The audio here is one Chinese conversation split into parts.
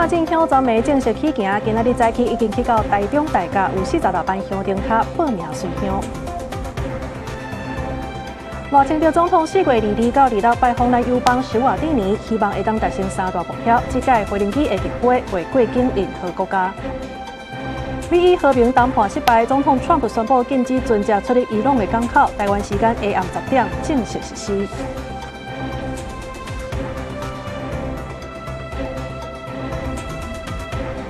进乡专门正式起行，今仔日早起已经去到台中大甲有46班乡顶卡报名随乡。赖清德总统4月22到26拜访咱友邦施瓦蒂尼，希望会当达成3大目标。这届回轮机会入杯，为过境任何国家。美伊和平谈判失败，总统 Trump 宣布禁止船只出入伊朗的港口，台湾时间下暗10点正式实施。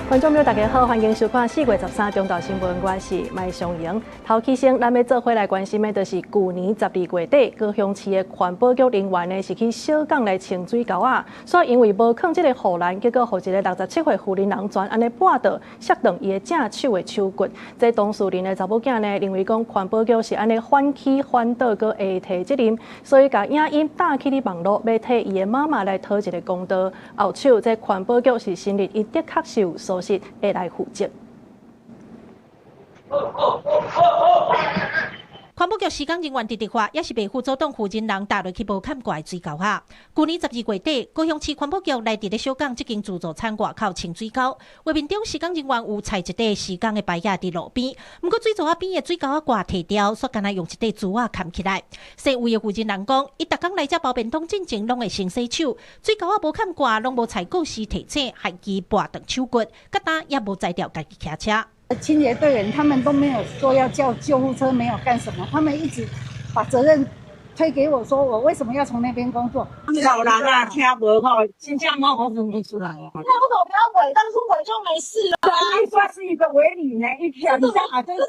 观众朋友，大家好，欢迎收看4月13中昼新闻，我是麦尚莹。头起先，咱要做伙来关心的，就是去年12月底，高雄市的环保局人员呢是去小港来清水沟啊，所以因为无放这个护栏，结果互一个67岁妇人人全安尼绊倒，摔断伊的正手的手骨。这当事人的查某囝呢，认为讲环保局是安尼反起反倒，搁下提责任，所以甲影音打去哩网络，要替伊的妈妈来讨一个公道。后手，这环保局是承认伊的确是有疏失，会来负责。环保局施工人员直直话，也是被副组长负责人踏落去无看过的水沟下。去年12月底，高雄市环保局来伫咧小港这间自助餐外口清水沟，画面中施工人员有踩一块施工的牌仔伫路边，不过水槽边的水沟挂提掉，所以干那用一块竹仔扛起来。社会的负责人讲，伊逐工来这包便当进前拢会先洗手，水沟无看挂，拢无采购时提醒，害其绊断手骨，甲单也无摘掉家己骑车。清洁队员他们都没有说要叫救护车，没有干什么，他们一直把责任推给我，说我为什么要从那边工作？老人啊，听无吼，真正猫我分不出来啊。那为什么不要伪？当初伪就没事了。这算是一个伪理呢，一天这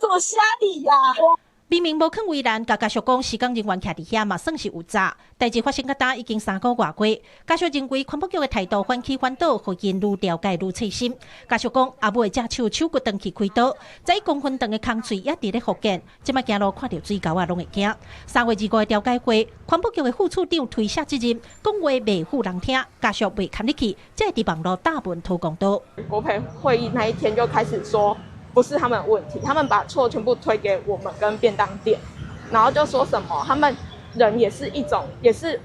怎么瞎理呀？明明无肯为难，家属讲施工人员徛伫遐嘛算是有诈。代志发生到今已经3个月过，家属认为环保局的态度反起反倒，互因愈了解愈切心。家属讲阿母的正手骨断去开刀，在1公分长的空喙也伫咧复健，即摆行路看到水沟啊拢会惊。3月2日了解会，环保局的副处长推卸责任，讲话袂唬人听，家属袂看入去，才会伫网络大文讨公道。国培会议那一天就开始说。不是他们的问题，他们把错全部推给我们跟便当店，然后就说什么他们人也是一种，也是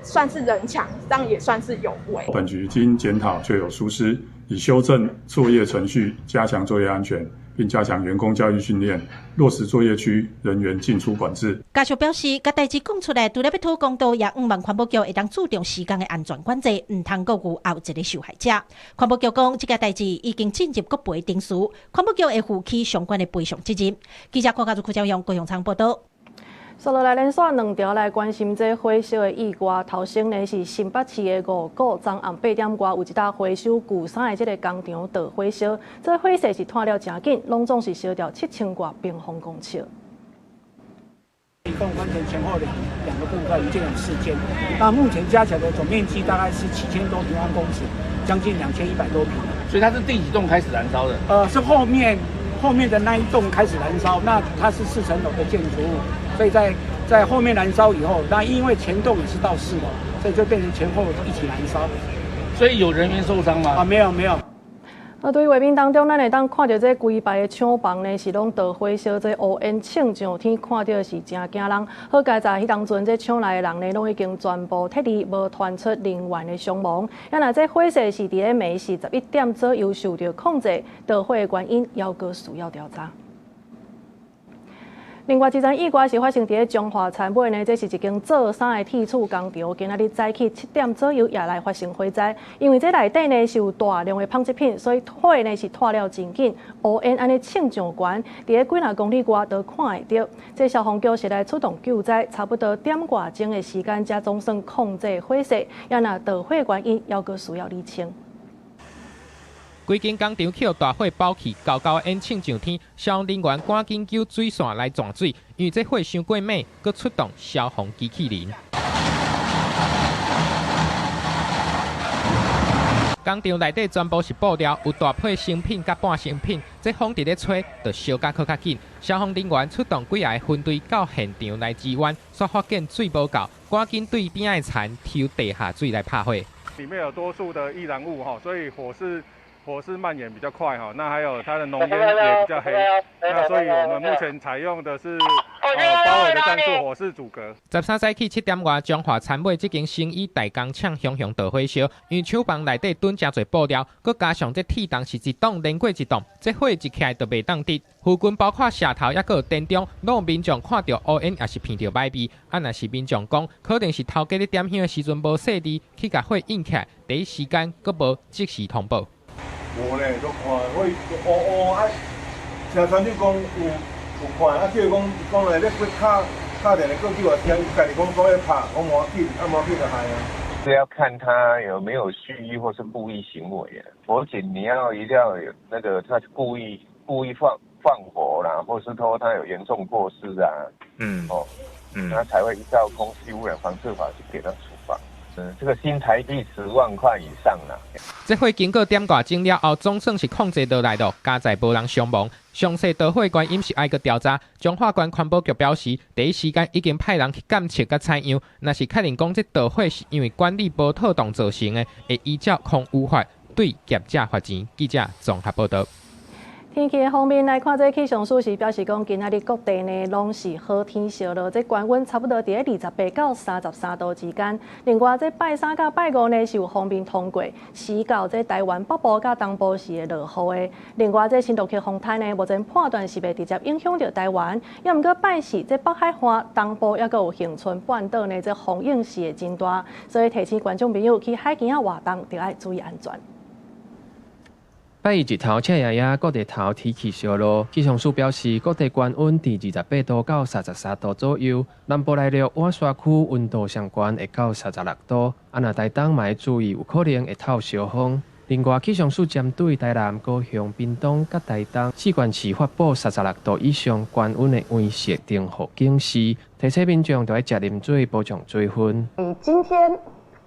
算是人墙，这样也算是有违。本局经检讨确有疏失，已修正作业程序，加强作业安全，并加强员工教育训练，落实作业区人员进出管制。家属表示，甲代志讲出来，除了要讨公道，也望环保局会当注重施工的安全管制，唔通搁有后一个受害者。环保局讲，这个代志已经进入国赔定数，环保局会负起相关的赔偿责任。记者看家朱朝阳、高雄仓报道。接落来连续2条来关心这火烧的意外。头先呢是新北市的5股，昨暗8点外有一搭回收旧衫的这个工厂大火烧，这火势是拖了真紧，拢总是烧掉7000多平方公尺。一共完成前后两个部分，一共有4间。那目前加起来的总面积大概是7000多平方公尺，将近2100多平。所以它是第几栋开始燃烧的？是后面的那一栋开始燃烧，那它是4层楼的建筑物，所以在后面燃烧以后，那因为前栋也是到4楼，所以就变成前后一起燃烧。所以有人员受伤吗？没有。对于画面当中，咱会当看到这规排的厂房呢，是拢大火烧，这乌烟庆上天，看到是真惊人。好在在迄当阵，这厂内的人呢，拢已经全部撤离，无传出人员的伤亡。那这火势是伫咧暝时11点左右受到控制，导火的原因还阁需要调查。另外，一桩意外是发生伫中华田尾呢，这是一间做衫的铁厝工厂。今仔日早起7点左右也来发生火灾，因为这内底呢是有大量的纺织品，所以火呢是拖了真紧，乌烟安尼冲上悬，伫咧几若公里外都看会到。这消防局是来出动救灾，差不多点外钟的时间，才总算控制火势。也那导火原因还阁需要厘清。规间工厂起大火包起，高高烟冲上天，消防人员赶紧救水线来断水，因为这火伤过猛，佮出动消防机器人。工厂内底全部是布料，有大批成品甲半成品，这风伫咧吹，就烧甲较紧。消防人员出动几个分队到现场来支援，却发现水无够，赶紧对边仔田抽地下水来拍火。里面有多数的易燃物所以火势蔓延比较快那还有它的浓烟也比较黑，那所以我们目前采用的是包围的战术火势阻隔。13赛起7点外，中华参尾这间生意大工厂向导火烧，因为厂房内底囤真侪布料，佮加上这铁档是一栋连过一栋，这火一起来就袂当滴。附近包括社头，抑佮店中，拢有民众看到乌烟，也是闻到歹味。若是民众讲，可能是头家咧点香的时阵无细致，去甲火引起来，第一时间佮无即时通报。无咧，都看火乌啊！听传长讲有看，啊，叫伊讲来咧去敲电的，过去我听家己讲咧拍，我无紧，无紧就害啊。是要看他有没有蓄意或是故意行为啊。火警你一定要有那个他故意放火啦，或是说他有严重过失啊，他才会依照空气污染防治法去给他处罚。这个新台币10万块以上啦。这火经过点挂整了后，总算是控制落来了，加在无人伤亡。详细导火原因是爱个调查。中华关环保局表示，第一时间已经派人去监测甲采样，若是确认讲这导火是因为管理无妥当造成的，会依照空污法对业者罚钱。记者综合报道。天气方面来看，这气象署是表示讲，今仔日各地呢拢是好天烧了，这高温差不多伫28到33度之间。另外，这拜3到拜5呢是有方面通过，时到这台湾北部甲东部是会落雨的。另外，这新陆区风台呢，目前判断是袂直接影响到台湾。也毋过拜4，这北海岸、东部也阁有恒春半岛呢，这风影是会真大，所以提醒观众朋友去海边活动，就要注意安全。拜一日头赤夜夜，各地头天气烧热。气象署表示，各地高温伫28度到33度左右，南部内陆晚山区温度上悬会到36度。若台东嘛要注意有可能会透烧风。另外，气象署针对台南、高雄、屏东甲台东4县市发布36度以上高温的威胁警报警示，提醒民众要食啉水，保障水分。今天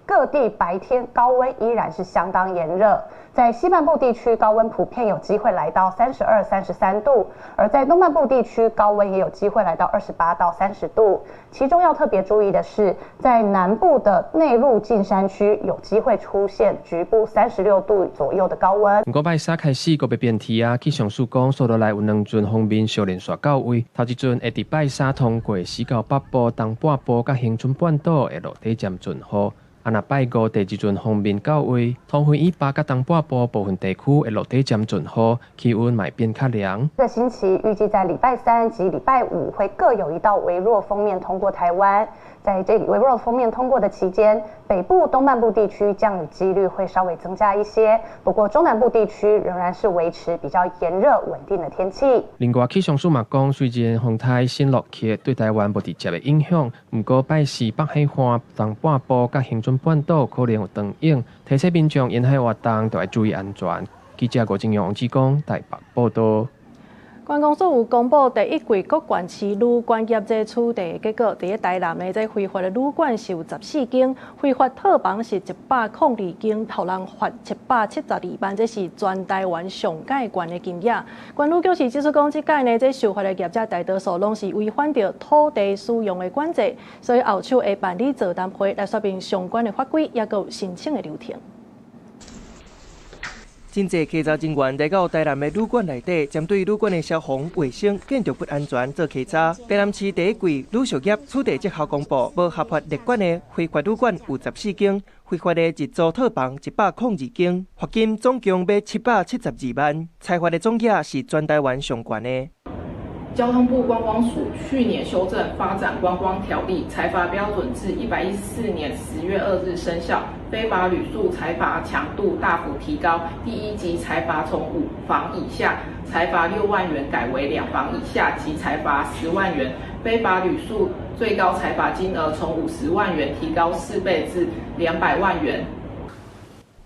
各地白天高温依然是相当炎热。在西半部地区，高温普遍有机会来到32、33度；而在东半部地区，高温也有机会来到28到30度。其中要特别注意的是，在南部的内陆近山区，有机会出现局部36度左右的高温。不过拜3开始，个别变天啊，气象署讲，所落来有2阵锋面小连续到位。头一阵会伫拜3通过西到北部、东半部甲恒春半岛会落底渐阵雨。若拜5第2阵锋面到位，桃园以北甲东半部部分地区会落底渐阵雨，气温会变较凉。这个星期预计在礼拜3及礼拜5会各有一道微弱锋面通过台湾。在这里微弱锋面通过的期间，北部、东半部地区降雨几率会稍微增加一些，不过中南部地区仍然是维持比较炎热稳定的天气。另外，气象署嘛讲，虽然风台新落去对台湾无直接的影响，不过拜4北海岸、东半部甲恒春半岛可能有长影，提醒民众沿海活动都要注意安全。记者郭正阳、王志刚台北报道。观光署有公布第一季各县市旅馆业这处地结果，第一台南的这非法的旅馆是有14间，非法套房是102间，互人罚772万，这是全台湾上界悬的金额。关旅局是指出讲，这届呢，这受罚的业者大多数拢是违反着土地使用的管制，所以后续会办理座谈会来说明相关的法规，也有申请的流程。真侪稽查人员来到台南的旅馆内底，针对旅馆的消防、卫生、建筑不安全做稽查。台南市第一季旅宿业处地绩效公布，无合法列管的非法旅馆有14间，非法的日租套房102间，罚金总共要772万，裁罚的总额是全台湾上悬的。交通部观光署去年修正《发展观光条例》裁罚标准至114年10月2日生效，非法旅宿裁罚强度大幅提高，第1级裁罚从5房以下裁罚6万元改为2房以下即裁罚10万元，非法旅宿最高裁罚金额从50万元提高4倍至200万元。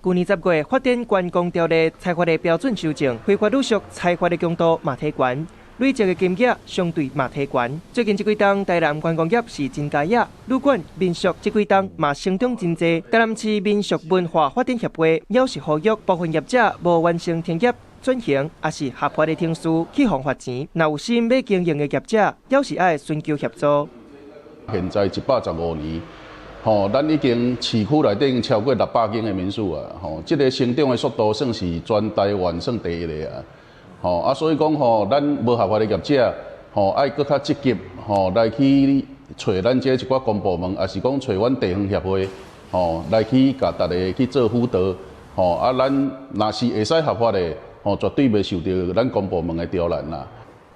去年10月，发展观光条例裁罚的标准修正，非法旅宿裁罚的强度嘛提悬。累积的金额相对嘛提悬。最近这几档台南观光业是真佳业，旅馆、民宿这几档嘛成长真济。台南市民俗文化发展协会表示呼吁部分业者无完成停业、转型，也是合法的停事去互罚钱。若有心要经营的业者，要是爱寻求协助。现在115年。咱已经市区内底超过600间的民宿啊，这个成长的速度算是全台湾算第一个啊。所以讲咱无合法的业者，爱搁较积极，来去找咱这一寡公部门，也是讲找阮地方协会，来去甲大家去做辅导，咱若是会使合法的，绝对袂受到咱公部门的刁难啦。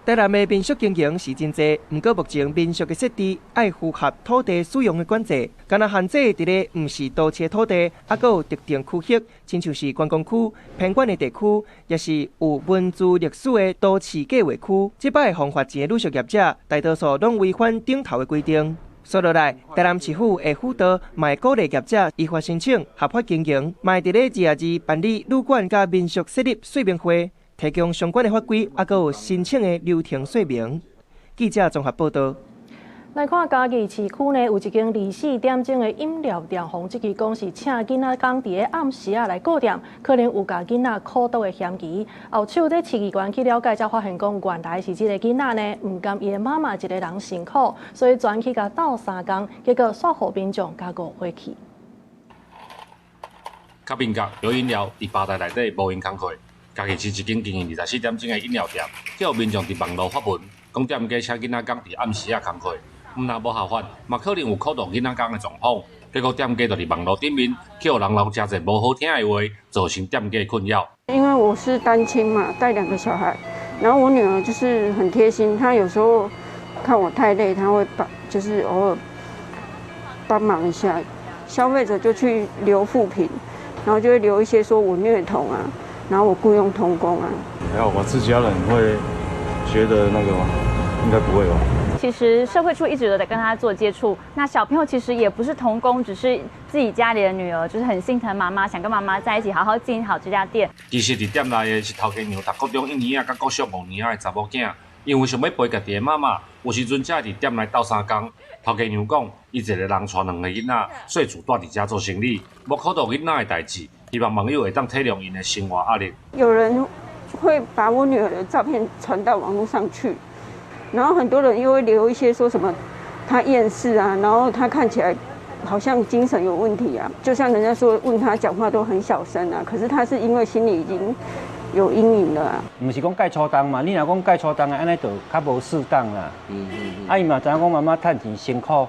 台南的民宿经营是真济，不过目前民宿的设置爱符合土地使用的管制，敢若限制伫咧唔是都市土地，还佫有特定区域，亲像是观光区、偏远的地区，也是有文字历史的都市计划区。即摆防罚钱的旅宿业者，大多数拢违反顶头的规定。说落来，台南市府会辅导，嘛会鼓励业者依法申请合法经营，嘛会伫咧222办理旅馆甲民宿设立说明会。提供相关的法规，还有申请的流程说明。记者综合报道。来看嘉义市区呢，有一间24点钟的饮料店，防这支讲是请囡仔工伫个暗时来顾店，可能有甲囡仔苦毒的嫌疑。后手在市议员去了解，才发现讲原来是这个囡仔呢，唔甘伊的妈妈一个人辛苦，所以转去甲斗3工，结果煞互民众加误会去。较民角有饮料伫吧台内底无闲工课。嘉义市一间经营24点钟的饮料店，却有民众伫网络发文，讲店家请囡仔工伫暗时工课，毋但无合法，嘛可能有苦毒囡仔工的状况。结果店家就伫网络顶面，去有人留真侪无好听的话，造成店家困扰。因为我是单亲嘛，带2个小孩，然后我女儿就是很贴心，她有时候看我太累，她会就是偶尔帮忙一下。消费者就去留负评，然后就会留一些说我虐童啊。然后我雇佣童工啊，还好吧？自己家人会觉得那个吗？应该不会吧？其实社会处一直都在跟他做接触，那小朋友其实也不是童工，只是自己家里的女儿，就是很心疼妈妈，想跟妈妈在一起好好经营好这家店。其实伫店内的是头家娘读高中1年啊，甲国小5年啊的查某囝，因为想要陪家己的妈妈，有时阵才伫店内斗3工。头家娘讲，伊一个人带2个囡仔，细厝住伫遮做生意，无苦到囡仔的代志。希望网友会当体谅因的生活压力。有人会把我女儿的照片传到网络上去，然后很多人又会留一些说什么她厌世啊，然后她看起来好像精神有问题啊，就像人家说问她讲话都很小声啊，可是她是因为心里已经有阴影了啊。唔是讲介粗重嘛，你若讲介粗重的，安尼就较无适当啦。啊，伊嘛知影讲妈妈趁钱辛苦，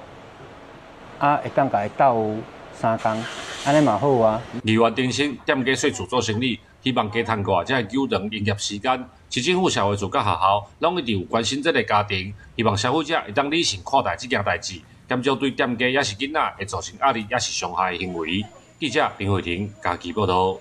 啊会当甲伊斗3工。安尼嘛好啊！议员丁生店家细厝做生意，希望加摊挂，才会纠正营业时间。市政府、社会处甲学校，拢一直有关心这个家庭，希望消费者会当理性看待这件代志，减少对店家也是囡仔会造成压力也是伤害的行为。记者林慧婷家己报道。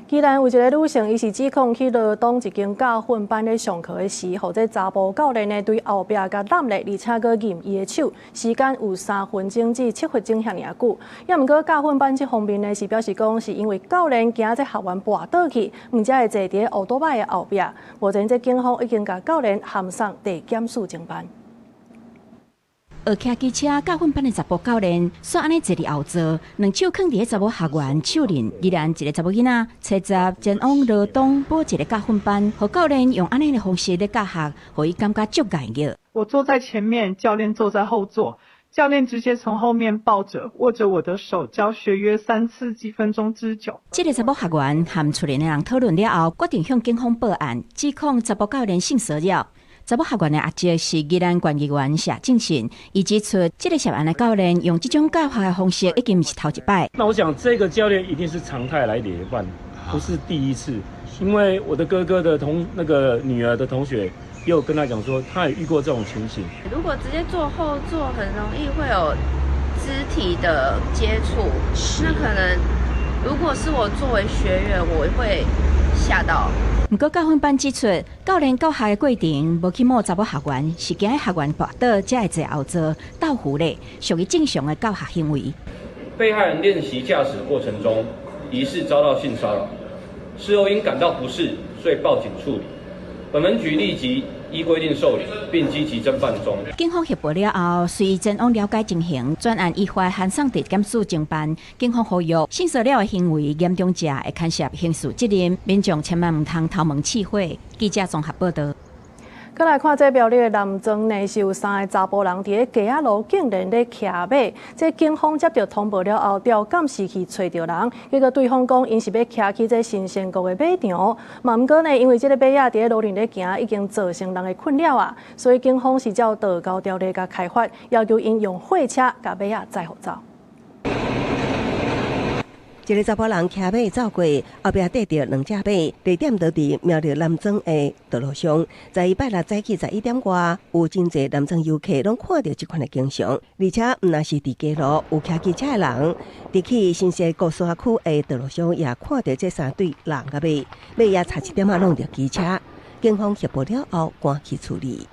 既然有一个女性，伊是指控去罗东一间教训班咧上课的时，或者查甫教练呢对后壁甲揽咧，而且佮揜伊的手，时间有3分钟至7分钟遐尔久。也毋过教训班这方面呢是表示讲，是因为教练惊这学员跋倒去，毋才会坐伫奥多摆的后壁。目前这警方已经甲教练函送地检署侦办。学骑机车教训班的查甫教练，煞安尼坐伫后座，2手放伫个查某学员手里，依然一个查某囡仔车闸前往罗东报一个教训班，和教练用安尼的方式咧教学，互伊感觉足碍个。我坐在前面，教练坐在后座。教练直接从后面抱着，握着我的手，教学约3次，几分钟之久。这个查某学员和厝里的人讨论了后，决定向警方报案，指控查甫教练性骚扰。查某学员的阿姐是宜兰县议员谢正信，伊指出，这个涉案的教练用这种教学的方式已经不是头一摆。那我想，这个教练一定是常态来连贯，不是第一次。因为我的哥哥的女儿的同学也有跟他讲说，他也遇过这种情形。如果直接坐后座，很容易会有肢体的接触，那可能如果是我作为学员，我会吓到。不过教训班指出，教练教学的过程无去摸查某学员，是惊学员跋倒才会坐后座斗扶咧，属于正常的教学行为。被害人练习驾驶过程中，疑似遭到性骚扰，事后因感到不适，所以报警处理。本门局立即依规定受理，并积极侦办中。警方协报了后，随前往了解情形，专案依法函送地检署侦办。警方呼吁性骚扰的行为严重者会牵涉刑事责任，民众千万唔通偷蒙气火。记者综合报道。再来看这标题的南庄呢，是有3个查甫人伫咧街仔路竟然咧骑马。这警方接到通报了后，调监视器找到人，结果对方讲因是要骑去这新鲜国的马场。嘛毋过呢，因为这个马仔伫咧路顶咧行，已经造成人的困扰啊，所以警方是照道交条例甲开发，要求因用货车甲马仔载互走。一个查甫人骑马走过，后壁缀着2只马，地点就伫苗栗南庄的道路上。在拜六早起11点外，有真侪南庄游客拢看到这款的景象，而且毋但是伫街路有骑机车的人，伫去新社高山区的道路上也看到这3对人甲马，马也差一点仔弄着机车。警方协报了后，赶去处理。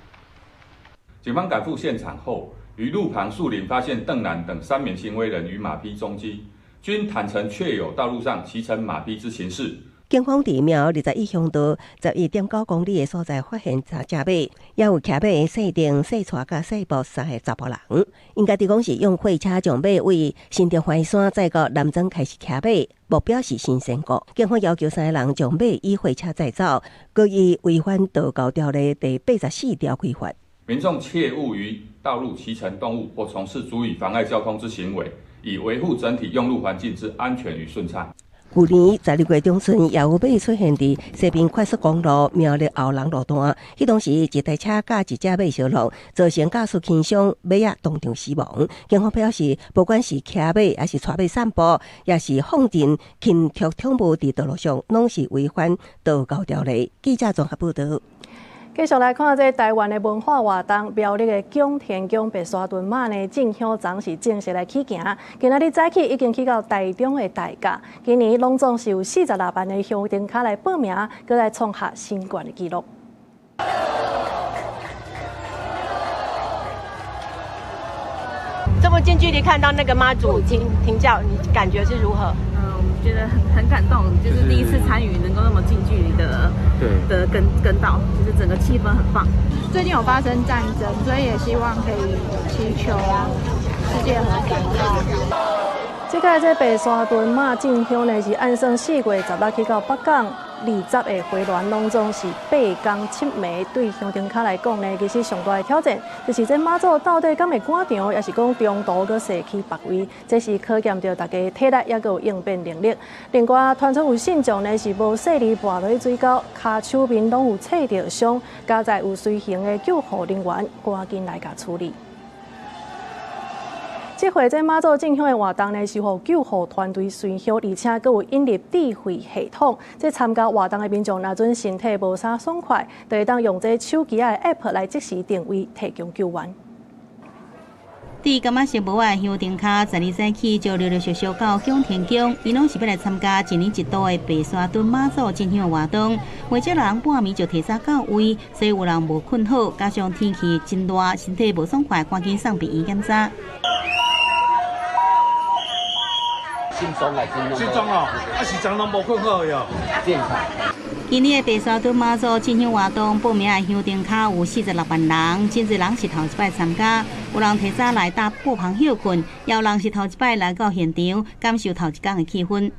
警方赶赴现场后，于路旁树林发现邓男等3名行为人与马匹踪迹。均坦承确有道路上骑乘马匹之情事。警方伫苗21乡道11.9公里的所在发现3只马，也有骑马的细丁、细带甲细步3个查甫人。因家己讲是用货车将马为新店环山载到南庄开始骑马，目标是新仙国。警方要求3个人将马以货车载走，故意违反道交条例第84条规范。民众切勿于道路骑乘动物或从事足以妨碍交通之行为。以维护整体用路环境之安全与顺畅。去年12月中旬，也有马出现伫西滨快速公路苗栗后龙路段，迄当时一台车甲一只马相撞，造成驾驶轻伤，马仔当场死亡。警方表示，不管是骑马还是带马散步，也是放任轻曲宠物伫道路上，拢是违反道交条例。记者综合报道。继续来看这台湾的文化活动，苗栗的景田宫白沙屯马呢，进香昨是正式来起行。今仔日早起已经去到台中的大甲，今年拢总是有46万的香灯卡来报名，搁来创下新冠的纪录。这么近距离看到那个妈祖停轿，你感觉是如何？我觉得很感动，就是第一次参与能够那么近距离的跟到，就是整个气氛很棒。最近有发生战争，所以也希望可以祈求世界和平。这届这白沙屯马进香呢是按算4月16去到北港20的回銮，拢总是8天7暝。对香灯卡来讲呢，其实上大的挑战就是这马祖到底敢会赶场，也是讲中途搁逝去别位，这是考验着大家体力也有应变能力。另外，传出有信众呢是无细里跋落去水沟，骹手面拢有刺着伤，加在有随行的救护人员赶紧来甲处理。这回这马祖进香的活动呢，是由救护团队随行，而且阁有引入智慧系统。这参加活动的民众，若准身体无啥爽快，就会当用这手机的 App 来即时定位，提供救援。伫柑仔城无的香灯卡，12早起就陆陆续续到景田宫，伊拢是要来参加一年一度的白沙屯马祖进香活动。或者人半暝就提早到位，所以有人无困好，加上天气真热，身体无爽快，赶紧送病院检查。轻松来轻松哦，时常拢无困好哟。健康。今年的白沙屯马祖进香活动报名的香灯卡有46万人，真侪人是头一摆参加，有人提早来搭布棚休困，也有人是头一摆来到现场，感受头一天的气氛。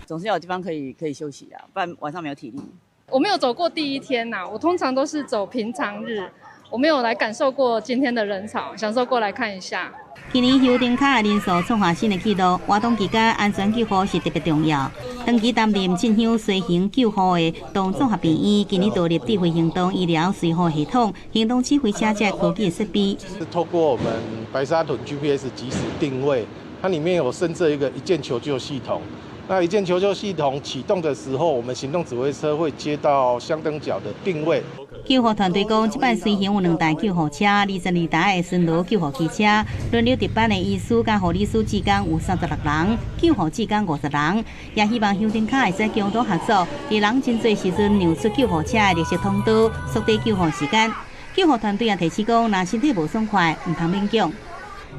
总是要有地方可以休息啊，不然晚上没有体力。我没有走过第一天呐，我通常都是走平常日，我没有来感受过今天的人潮，想说过来看一下。今年香灯卡的人数创下新的纪录，活动期间安全救护是特别重要。长期担任进香随行救护的东综合病院，今年导入智慧行动医疗随护系统，行动指挥车架科技的设备。是透过我们白沙屯 GPS 即时定位，它里面有深设一键求救系统。那一键求救系统启动的时候，我们行动指挥车会接到香灯角的定位。救护团队讲，这摆随行有2台救护车、22台的巡逻救护汽车，轮流值班的医师甲护理师之间有36人，救护之间50人。也希望香灯卡会使共同合作，在人真侪时阵让出救护车的绿色通道，缩短救护时间。救护团队也提醒讲，若身体无爽快，唔通勉强。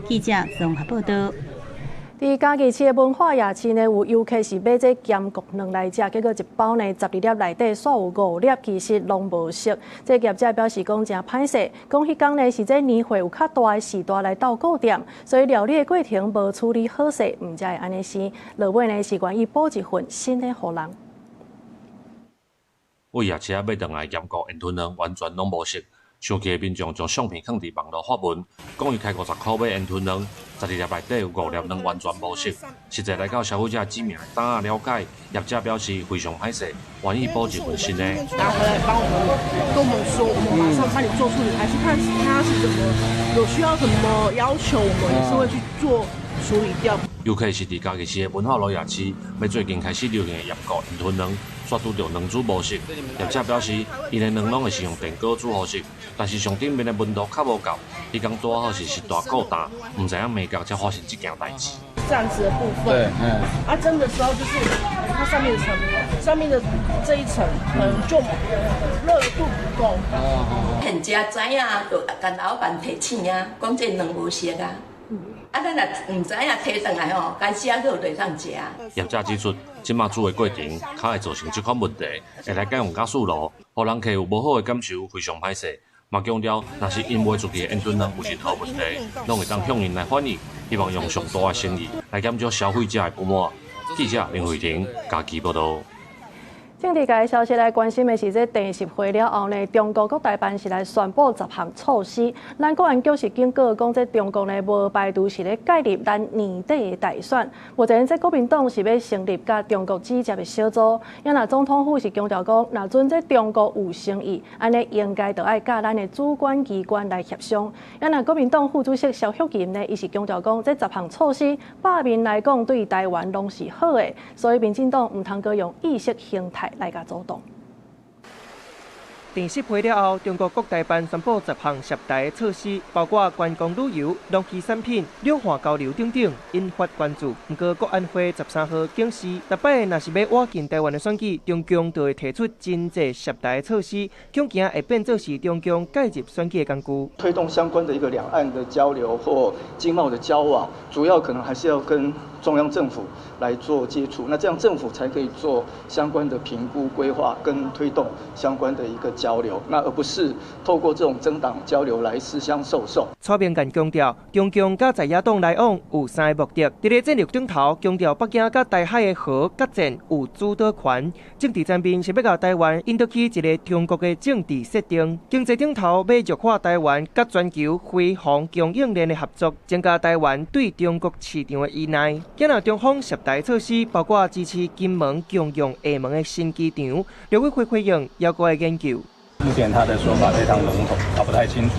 记者综合报道。伫嘉义市的文化夜市呢，有游客是买这咸骨卵来食，结果一包呢12粒内底煞有5粒，其实拢无熟。这业者表示讲真歹势，讲迄天呢是这年会有较大的时段来到购店，所以料理的过程无处理好势，唔才会安尼生。落尾呢是愿意补一份新的互人。为夜市买倒来咸骨烟吞卵完全拢无熟，生气的民众将相片放伫网络发文，讲伊开50块买烟吞卵，12粒内底有5粒卵完全无熟。实际来到消费者指名的档案了解，业者表示非常歹势，愿意补一份新的。拿回来帮我们跟我们说，我们马上帮你做处理，还是看他是怎么有需要什么要求，我们也是会去做处理掉。尤其是伫嘉义市的文化路夜市，要最近开始流行的腌膏烟吞卵。煞拄到卵煮无熟，业者表示，伊的卵拢会是用电锅煮好熟，但是上顶面的温度较无够，伊讲拄好是大够大，唔知影美角才发生这件代志。这样子的部分，对，啊，蒸的时候就是它上面的这一层可能就热度不够。现食知影就跟老板提醒啊，讲这卵无熟啊。啊，咱若唔知影摕转来吼，该死啊，佫有地通食。业者指出，即马煮的过程，较会造成这款问题，会来改用加速炉，互人客有无好的感受，非常歹势。嘛强调，若是因卖出去的烟吞卵有任何问题，拢会当向因来反映，希望用上大的诚意来减少消费者的不满。记者林慧婷，家己报道。政治界的消息来关心的是，这第10回了后呢，中国国台办是来宣布10项措施。咱国安局是警告讲，这中国呢无排除是咧介入咱年底的大选。目前这国民党是要成立甲中国直接的小组，也那总统府是强调讲，若准这中国有诚意，安尼应该就爱甲咱的主管机关来协商。也那国民党副主席萧玉琴呢，伊是强调讲，这10项措施，百面来讲对台湾拢是好的，所以民进党唔通阁用意识形态来甲阻挡。第10回了后，中国国台办宣布10项涉台措施，包括观光旅游、农渔产品、两岸交流等等，引发关注。不过，国安会13号警示，逐摆若是要挖进台湾的选举，中共就会提出真济涉台措施，恐惊会变作是中共介入选举的工具。推动相关的一个两岸的交流或经贸的交往，主要可能还是要跟中央政府来做接触，那这样政府才可以做相关的评估、规划跟推动相关的一个交流，那而不是透过这种政党交流来私相授受。蔡明干强调，中共甲在野党来往有3个目的，伫咧战略顶头强调北京甲台海的核决战有主导权，政治层面是要甲台湾引导起一个中国的政治设定，经济顶头要弱化台湾甲全球飞航供应链的合作，增加台湾对中国市场的依赖。今日中方涉台措施包括支持金门共用厦门的新机场，刘伟辉回应要国的研究。目前他的说法非常笼统，他不太清楚，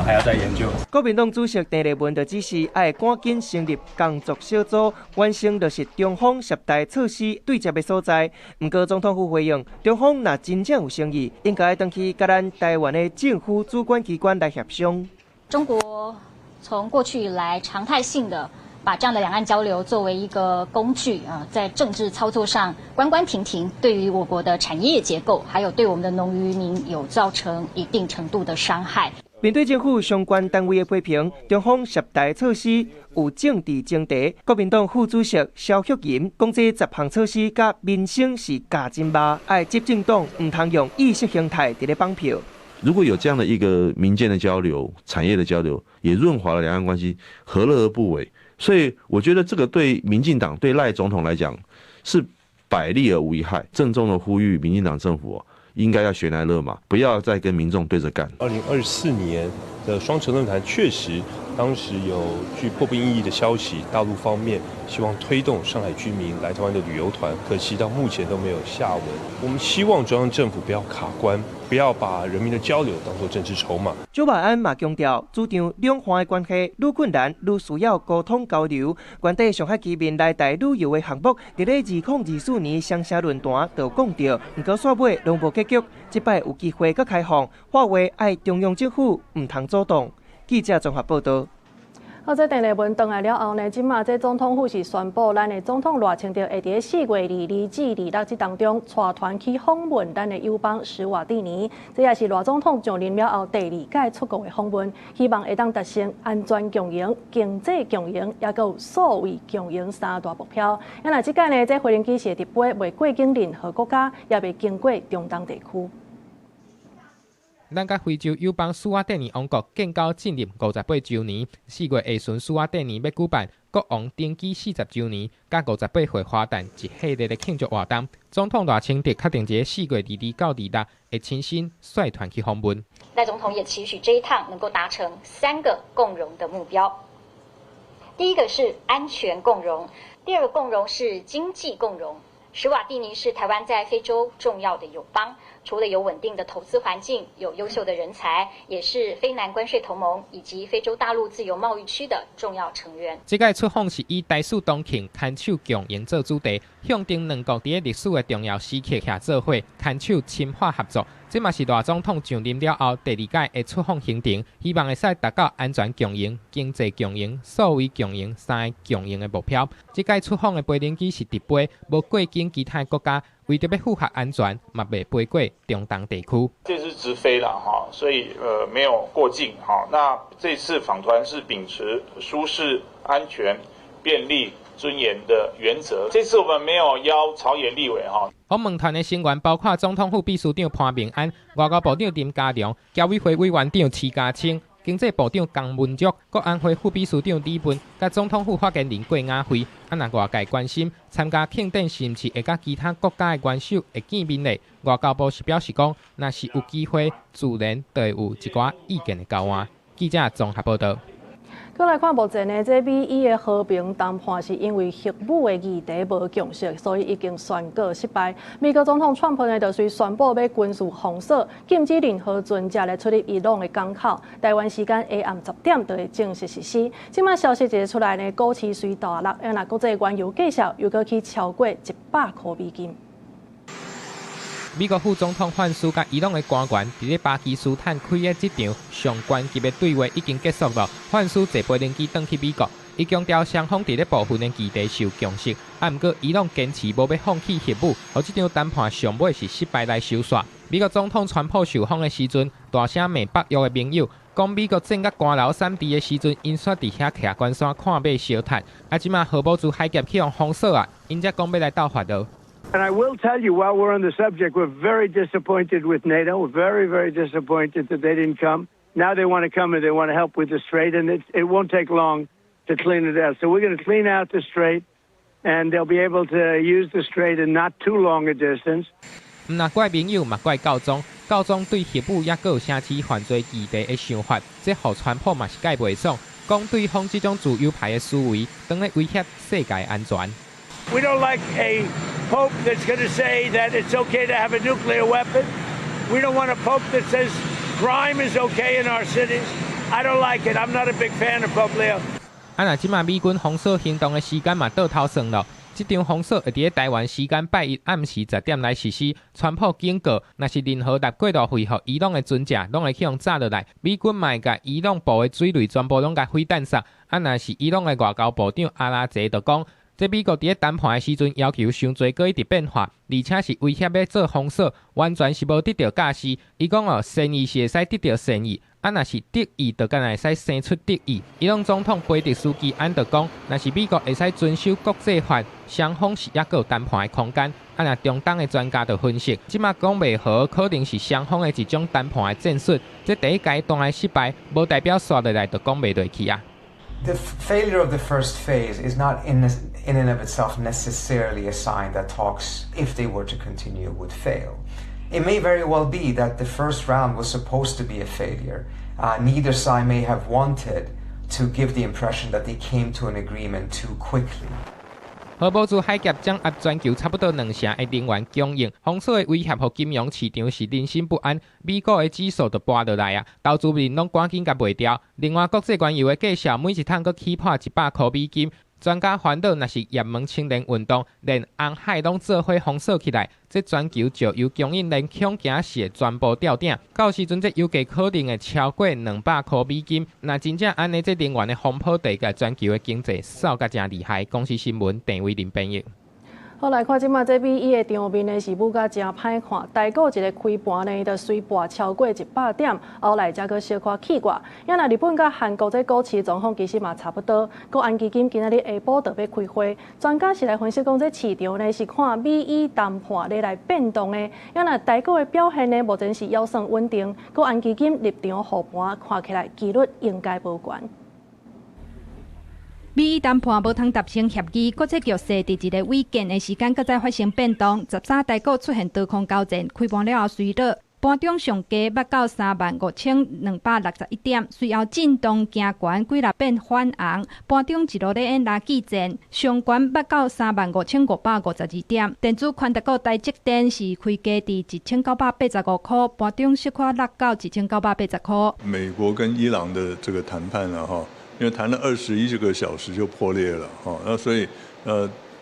还要再研究。国民党主席郑丽文就指示，要赶紧成立工作小组，完成落实中方涉台措施对接的所在。不过，总统府回应，中方若真正有诚意，应该登去甲咱台湾的政府主管机关来协商。中国从过去以来常态性的把这样的两岸交流作为一个工具在政治操作上关关停停，对于我国的产业结构，还有对我们的农渔民有造成一定程度的伤害。面对政府相关单位的批评，中方涉台措施有政治前提。国民党副主席萧玉琴讲，这10项措施甲民生是假真吧，爱执政党唔通用意识形态伫咧绑票。如果有这样的一个民间的交流、产业的交流，也润滑了两岸关系，何乐而不为？所以我觉得这个对民进党、对赖总统来讲是百利而无一害。郑重的呼吁民进党政府应该要悬崖勒马，不要再跟民众对着干。2024年的双城论坛确实，当时有具破冰意义的消息，大陆方面希望推动上海居民来台湾的旅游团，可惜到目前都没有下文。我们希望中央政府不要卡关，不要把人民的交流当作政治筹码。朱万安嘛强调，主张两岸的关系愈困难，愈需要沟通交流。原底上海居民来台旅游的项目，伫咧2024年双城论坛就讲到，不过煞尾拢无结局，这摆有机会搁开放，话话爱中央政府唔通主动。记者综合报道。好，这郑丽文回来了后呢，今嘛这总统府是宣布，咱的总统赖清德会伫4月22至26这当中，带团去访问咱的友邦史瓦蒂尼。这也是赖总统上任了后第2届出国的访问，希望会当达成安全共赢、经济共赢，也佮有数位共赢3大目标。那这届呢，这飞行机是直飞未过境任何国家，也未经过中东地区。咱甲非洲友邦斯瓦蒂尼王国建交进入58周年，4月下旬斯瓦蒂尼要举办国王登基40周年，甲58岁花旦一系列的庆祝活动。总统赖清德确定在4月22到26会亲身率团去访问。赖总统也期许这一趟能够达成3个共荣的目标。第一个是安全共荣，第二个共荣是经济共荣。史瓦蒂尼是台湾在非洲重要的友邦，除了有稳定的投资环境，有优秀的人才，也是非南关税同盟以及非洲大陆自由贸易区的重要成员。这届出访是以大使同庆牵手共赢做主题，象征两国伫历史的重要时刻下做伙牵手深化合作。这嘛是大总统上任了后第2届的出访行程，希望会使达到安全共赢、经济共赢、数位共赢3个共赢的目标。这届出访的飞行机是直飞，无过境其他国家，为着要符合安全，嘛未飞过中东地区。这是直飞了哈，所以没有过境哈。那这次访团是秉持舒适、安全、便利、尊严的原则。这次我们没有邀朝野立委哈。访问团的成员包括总统府秘书长潘明安、外交部长林佳龙、侨委会委员长施家清、经济部长江文竹、国安会副秘书长李文，甲总统府发言人郭雅惠。若外界关心参加庆典是毋是会甲其他国家的元首会见面呢？外交部是表示讲，若是有机会，自然就会有一寡意见的交换。记者综合报道。再来看目前呢，这美伊的和平谈判是因为核武的议题无共识，所以已经宣告失败。美国总统川普呢，就是宣布要军事封锁，禁止任何船只来出入伊朗的港口。台湾时间下暗10点就会正式实施。即马消息一出来呢，股市随大落，因为国际原油价格又去超过100块美金。美国副总统范斯甲伊朗的官员伫咧巴基斯坦开的这场上关级的对话已经结束了。范斯坐飞机返去美国，伊强调双方伫咧部分的议题是有共识，不过伊朗坚持无要放弃核武，和这场谈判上尾是失败来收煞。美国总统川普受访的时阵，大声骂北约的盟友，讲美国正甲官楼3地的时阵，因煞伫遐徛关山看马烧炭，即马荷包珠海峡去用封锁啊，因才讲要来斗法的。And I will tell you, while we're on the subject, we're very disappointed with NATO. We're very, very disappointed that they didn't come. Now they want to come and they want to help with the strait, and it won't take long to clean it out. So we're going to clean out the strait, and they'll be able to use the strait in not too long a distance. 那怪盟友嘛怪教宗，教宗对核武也有奢侈犯罪议题的想法，这互川普嘛是解袂爽，讲对方这种自由派的思维，当咧威胁世界安全。We don't like a pope that's going to say that it's okay to have a nuclear weapon. We don't want a pope that says crime is okay in our cities. I don't like it. I'm not a big fan of Pope Leo. 那即马美军封锁行动的时间嘛倒头算了。这场封锁会伫台湾时间拜一暗时10点来实施。川普警告，若是任何搭过道回复伊朗的船只，拢会去用炸落来。美军嘛会甲伊朗部的水雷全部拢甲飞弹杀。若是伊朗的外交部长阿拉泽就讲。这美国伫咧谈判的时阵要求伤侪个一直变化，而且是威胁要做封锁，完全是无得到假释。伊讲善意是会使得到善意，若是得意就敢会使生出得意。伊朗总统贝特书记安就讲，若是美国会使遵守国际法，双方是也有谈判的空间。若中东的专家就分析，即马讲袂好，可能是双方的一种谈判的战术。这第一阶段的失败，无代表刷落来就讲袂落去啊。The failure of the first phase is not in and of itself necessarily a sign that talks, if they were to continue, would fail. It may very well be that the first round was supposed to be a failure. Neither side may have wanted to give the impression that they came to an agreement too quickly. 荷包珠海峡掌握全球差不多2成的能源供应，封锁的威胁和金融市场是人心不安。美国的指数就跌落来啊，投资人拢赶紧甲卖掉。另外，国际原油的价格每一桶阁起破100块美金。专家烦恼，若是也门清零运动，连红海拢做伙封锁起来，这全球石油供应链恐惊是全部吊顶。到时阵，这油价可能会超过200块美金。那真正安尼，这能源的风波对甲全球的经济扫甲真厉害。公司新闻陈伟林编译。好来看即马这美伊的场面呢是舞甲真歹看，台股一个开盘呢，就随盘超过100点，后来才阁小可起挂。因若日本甲韩国这股市状况其实嘛差不多。国安基金今仔日下晡就要开会，专家是来分析讲这市场呢是看美伊谈判咧来变动的。因若台股的表现呢，目前是还算稳定。国安基金立场护盘，看起来几率应该无悬。美伊谈判无通达成协议，国际局势伫一个危险的时间，搁再发生变动。13台股出现多空交战，开盘了后随落。盘中上价捌到35261点，随后震动行悬，几日变反红。盘中一路咧拉起前，上悬捌到35552点。电子宽达股台积电是开价伫1985块，盘中小可落到1980块。美国跟伊朗的这个谈判啊，哈，因为谈了21个小时就破裂了，哈，那所以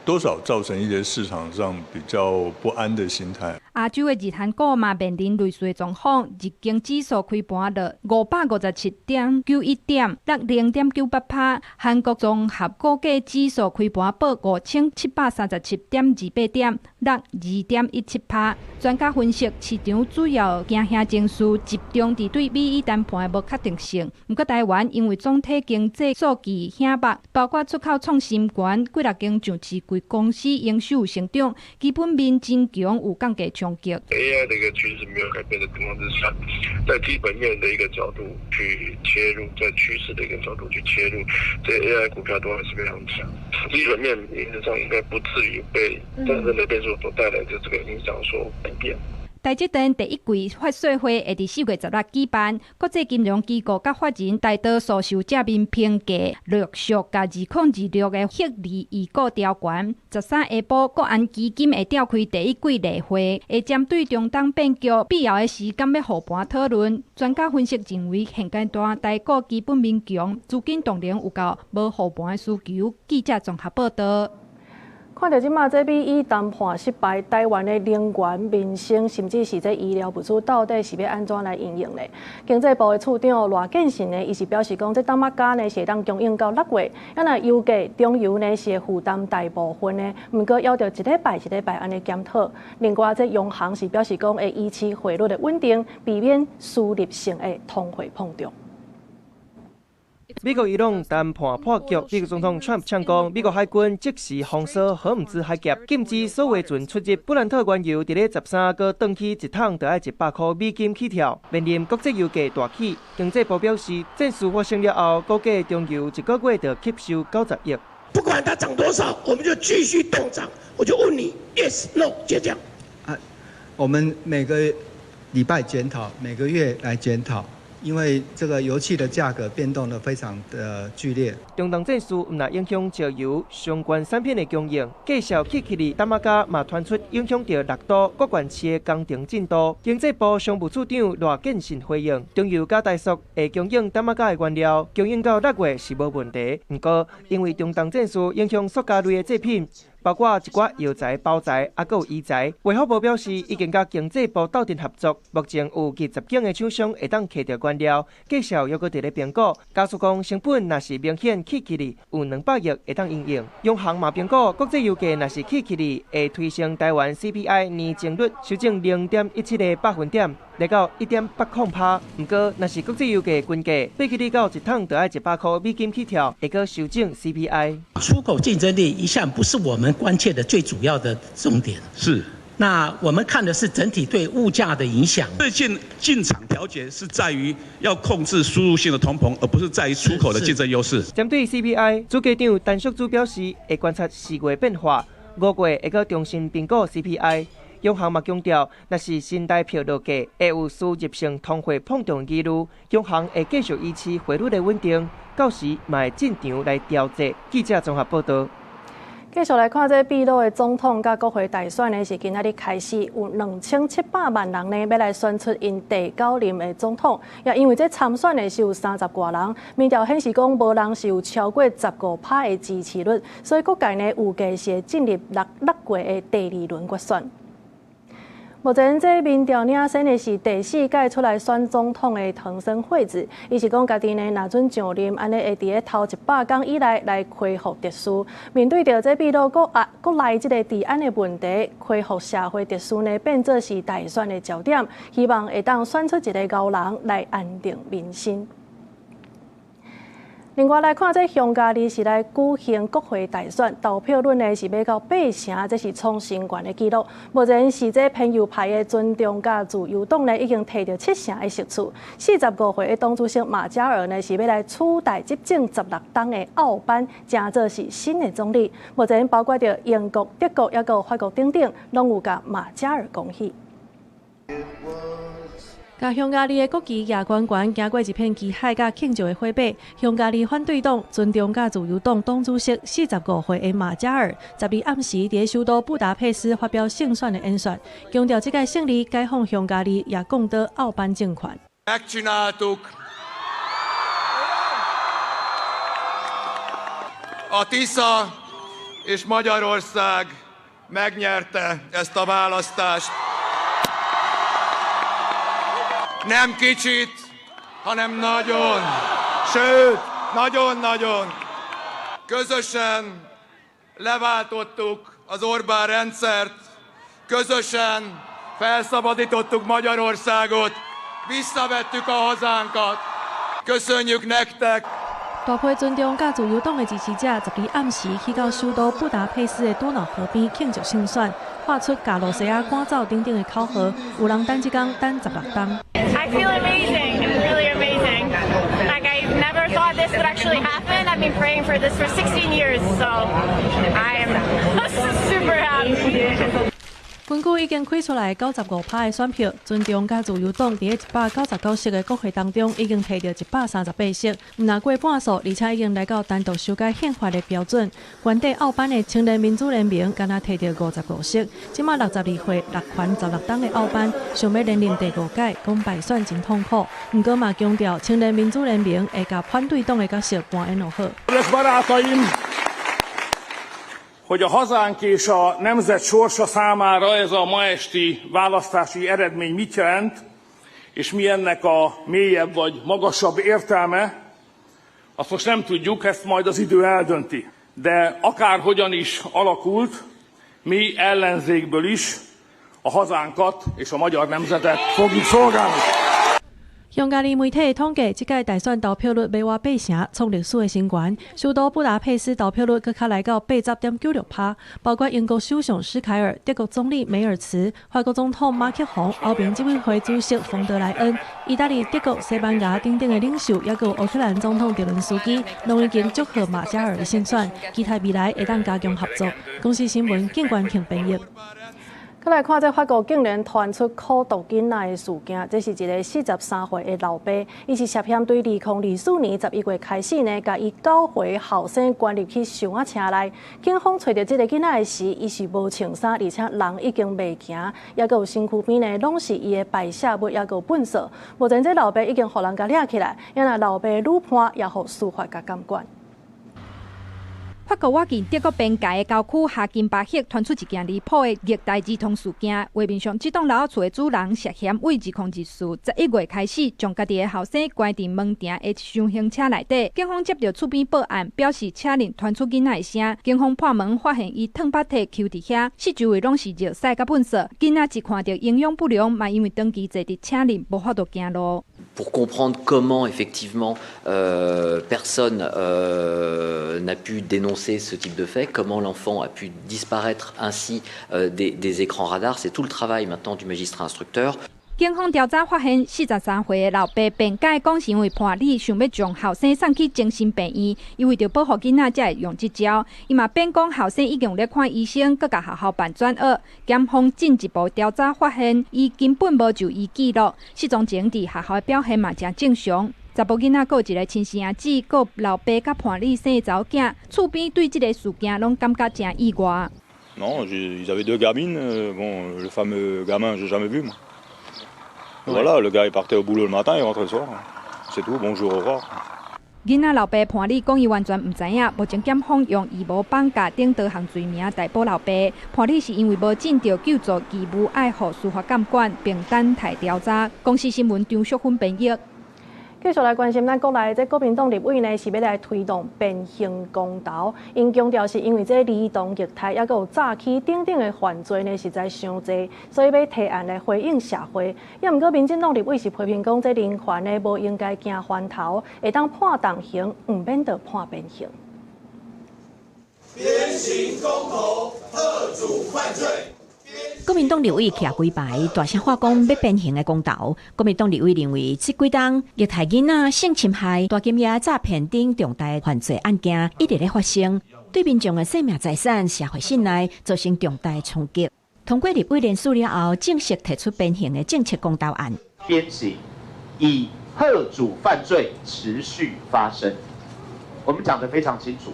多少造成一些市场上比较不安的心态。亚洲的日韩股嘛面临类似的状况，日经指数开盘落557.91点，落0.98%。韩国综合股价指数开盘报5737.28点，落2.17%。专家分析，市场主要惊吓情绪集中伫对美伊谈判的无确定性。不过台湾因为总体经济数据显目，包括出口创新高，几日经上市贵公司营收有成长，基本面真强，有降价冲击。AI 的一个趋势没有改变的情况之下，在基本面的一个角度去切入，在趋势的一个角度去切入，这 AI 股票都还是非常强。基本面原则上应该不至于被战争的变数所带来的这个影响所改变。台积电第一季发税会会伫4月10日举办，国际金融机构甲法人大多数受正面评价，陆续甲2026的获利预估调悬。13下晡，国安基金会召开第一季例会，会针对中东变局必要的时间要护盘讨论。专家分析认为，现阶段台股基本面强，资金动能有够无护盘的需求。记者综合报道。看到即马这美伊谈判失败，台湾的能源、民生，甚至是这医疗物资，到底是要安怎来运用呢？经济部的处长罗建成呢，伊是表示讲，这当物价呢是会当供应到6月，那油价、中油呢是会负担大部分呢。不过要着一礼拜安尼检讨。另外，这央行是表示讲，会维持汇率的稳定，避免输入性的通货膨胀。美国伊朗谈判破局，美国总统 Trump 呛讲，美国海军即时封锁荷姆兹海峡，禁止所有船出入。布兰特原油伫咧13个登起一桶就要100块美金起跳，面临国际油价大起。经济部表示，战事发生了后，估计中油一个月就吸收90亿。不管它涨多少，我们就继续动涨。我就问你 ，yes no， 就这样。我们每个礼拜检讨，每个月来检讨。因为这个油气的价格变动得非常的剧烈，中东战事唔但影响石油相关产品的供应，介绍起里淡马加嘛传出影响到6都各县市的工程进度。经济部商务处长罗建成回应，中油加大叔会供应淡马加的原料，供应到6月是无问题。不过，因为中东战事影响塑胶类的制品。包括一寡药材、包材，还有医材。卫福部表示，已经甲经济部斗阵合作，目前有70间的厂商会当摕到原料，介绍又搁伫咧评估。假使讲成本若是明显起哩，有200亿会当应用。央行嘛评估，国际油价若是起哩，会推升台湾 CPI 年增率修正0.17个百分点，来到1.80%。不过，若是国际油价均价飞起哩到一桶就要100块美金起跳，会搁修正 CPI。出口竞争力一向不是我们关切的最主要的重点是，那我们看的是整体对物价的影响。最近进场调节是在于要控制输入性的通膨，而不是在于出口的竞争优势。针对 CPI， 主计长陈淑珠表示，会观察4月变化，5月会搁重新评估 CPI。央行嘛强调，若是新台票落价会有输入性通货膨胀几率，央行会继续维持汇率的稳定，到时嘛会进场来调节。记者综合报道。继续来看这秘鲁的总统甲国会大选呢，是今仔日开始，有2700万人呢要来选出因第9任的总统。也因为这参选的是有30多人，民调显示讲无人是有超过15%的支持率，所以各界呢预计是会进入6月的第2轮决选。目前这民调领先的是第4届出来选总统的藤森惠子，伊是讲家己呢，若准上任，安尼会伫咧头100天以内来恢复秩序。面对着这秘鲁国内这个治安的问题，恢复社会秩序呢，变作是大选的焦点，希望会当选出一个牛人来安定民心。另外来看，这匈牙利是来举行国会大选，投票率呢是要到80%，这是创新高的纪录。目前是这偏右派的尊重甲自由党呢已经摕到70%的席次。45岁的党主席马加尔呢是要来取代执政16党的奥班，正做是新的总理。目前包括着英国、德国也有法国等等，拢有甲马加尔恭喜。甲匈牙利的国旗亚悬悬，行过一片旗海甲庆祝的火把。匈牙利反对党、尊重甲自由党党主席45岁的马加尔，12暗时伫首都布达佩斯发表胜选的演说，强调这届胜利解放匈牙利，也降倒奥班政权。Megcsináltuk a Tisza és Magyarország megnyerte ezt a választást. Nem kicsit, hanem nagyon, sőt, nagyon-nagyon. Közösen leváltottuk az Orbán rendszert, közösen felszabadítottuk Magyarországot, visszavettük a hazánkat. Köszönjük nektek! 大批尊重甲自由党的支持者12暗时去到首都布达佩斯的多瑙河边庆祝胜选，画出加罗西亚赶走等等的口号，有人等一天等16天。I feel amazing, really amazing. Like I never thought this would actually happen. I've been praying for this for 16 years, so I am super happy. 根据已经开出来95%的选票，尊重甲自由党伫199席的国会当中，已经摕到138席，唔拿过半数，而且已经来到单独修改宪法的标准。原底奥班的青年民主联盟，敢若摕到55席，即马62岁6权16党的奥班，想要连任第5届，讲败选真痛苦。唔过嘛强调，青年民主联盟会甲反对党的角色搬演落好。hogy a hazánk és a nemzet sorsa számára ez a ma esti választási eredmény mit jelent, és mi ennek a mélyebb vagy magasabb értelme, azt most nem tudjuk, ezt majd az idő eldönti. De akárhogyan is alakult, mi ellenzékből is a hazánkat és a magyar nemzetet fogjuk szolgálni. 匈牙利媒体统计，这届大选投票率要挖8成，创历史的新高。首都布达佩斯投票率更加来到80.96%，包括英国首相施凯尔、德国总理梅尔茨、法国总统马克宏、欧盟执委会主席冯德莱恩、意大利、德国、西班牙等等的领袖，也有乌克兰总统泽伦斯基，拢已经祝贺马加尔的胜选，期待未来会当加强合作。公司新闻景观庆编译。再来看，这法国竟然传出苦毒囡仔的事件，这是一个43岁的老爸，伊是涉嫌对2024年11月开始呢，甲伊9岁后生关入去箱仔车内。警方找到这个囡仔的时，伊是无穿衫，而且人已经袂行，也有身躯边呢拢是伊的排泄物，也有粪扫。目前这老爸已经互人甲抓起来，因为老爸的女伴也互司法甲监管。法国瓦近德国边界的郊区哈金巴克传出一件离谱的虐待儿童事件。画面上，这栋老厝的主人涉嫌为指控一事，11月开始将家己的后生关伫门店的箱型车内底。警方接到厝边报案，表示车内传出囡仔的声。警方破门发现伊躺把体囂伫遐，四周围拢是尿屎甲粪扫。囡仔一看到营养不良，嘛因为长期坐伫车内，无法度行路。Pour comprendre comment effectivement personne n'a pu dénoncer ce type de fait, comment l'enfant a pu disparaître ainsi des écrans radars, c'est tout le travail maintenant du magistrat instructeur. 警方调查发现，43岁的老爸辩解讲是因为叛逆，想要将后生送去精神病院，因为着保护囡仔才会用这招。伊嘛辩讲后生已经有咧看医生，佮甲学校办转学。检方进一步调查发现，伊根本无就医记录，失踪前伫学校的表现嘛正正常。查甫囡仔有一个亲生阿姊，有老爸甲叛逆生的查某囝，厝边对这个事件拢感觉真意外。Non, ils avaient 2 gamines. Bon, le fameux gamin, j'ai jamais vu moi. Voilà, le gars il partait au boulot le matin, il rentrait le soir. C'est tout, bonjour, au revoir. 囡仔老爸叛逆，讲伊完全唔知影。目前检方用义无绑架等多项罪名逮捕老爸。叛逆是因为无尽到救助义务，爱护司法监管，并等待调查。公司新闻张淑芬编译。继续来关心咱国内这国民党立委呢，是要来推动变形公投。因强调是因为这儿童虐待，也有诈欺等等的犯罪呢，实在伤济，所以要提案来回应社会。也毋过，民进党立委是批评讲，这人权呢无应该惊翻头，会当判重刑，唔免得判变形。变形公投，遏阻犯罪。国民党立委徛几排，大声喊讲要变形的公投。国民党立委认为，这几档虐待囡仔、性侵害、大金额诈骗等重大犯罪案件一直在发生，对民众的生命财产、社会信赖造成重大冲击。通过立委联署了后，正式提出变形的政策公投案。鞭刑，以嚇阻犯罪持续发生。我们讲得非常清楚，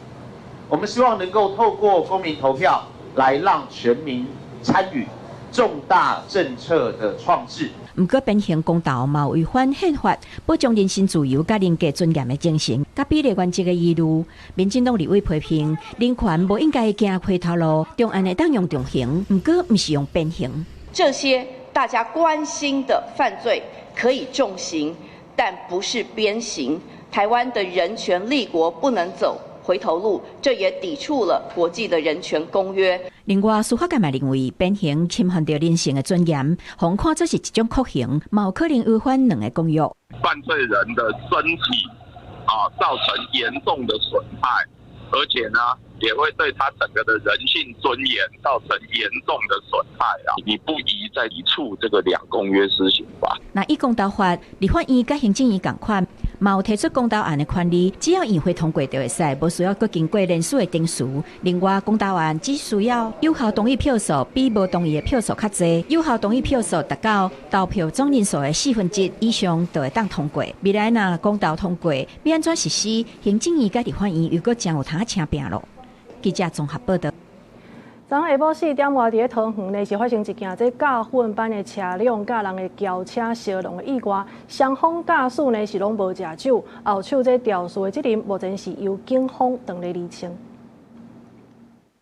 我们希望能够透过公民投票来让全民参与重大政策的创制。不过，鞭刑公投嘛违反宪法保障人身自由、甲人格尊严的精神，甲比例原则的义务。民进党立委批评，人权不应该行回头路，重案会当用重刑，不过不是用鞭刑。这些大家关心的犯罪可以重刑，但不是鞭刑。台湾的人权立国不能走回头路，这也抵触了国际的人权公约。另外，司法界也认为鞭刑侵犯到人性的尊严，恐看作是一种酷刑，嘛有可能违反两个公约。犯罪人的身体造成严重的损害，而且呢，也会对他整个的人性尊严造成严重的损害啊！你不宜再抵触这个两公约施行法。那以公投法，立法院甲行政院同款，嘛有提出公投案的权利，只要议会通过就会使，无需要搁经过人数的定数。另外，公投案只需要有效同意票数比无同意的票数较侪，有效同意票数达到投票总人数的1/4以上，就会当通过。未来若公投通过，要安怎实施？行政院甲立法院又搁将有通请拼咯。记者综合报道。昨下晡4点外，伫桃园呢是发生一件这驾训班的车辆甲人的轿车相撞的意外，双方驾驶呢是拢无驾酒，后手这肇事的责任目前是由警方当咧厘清。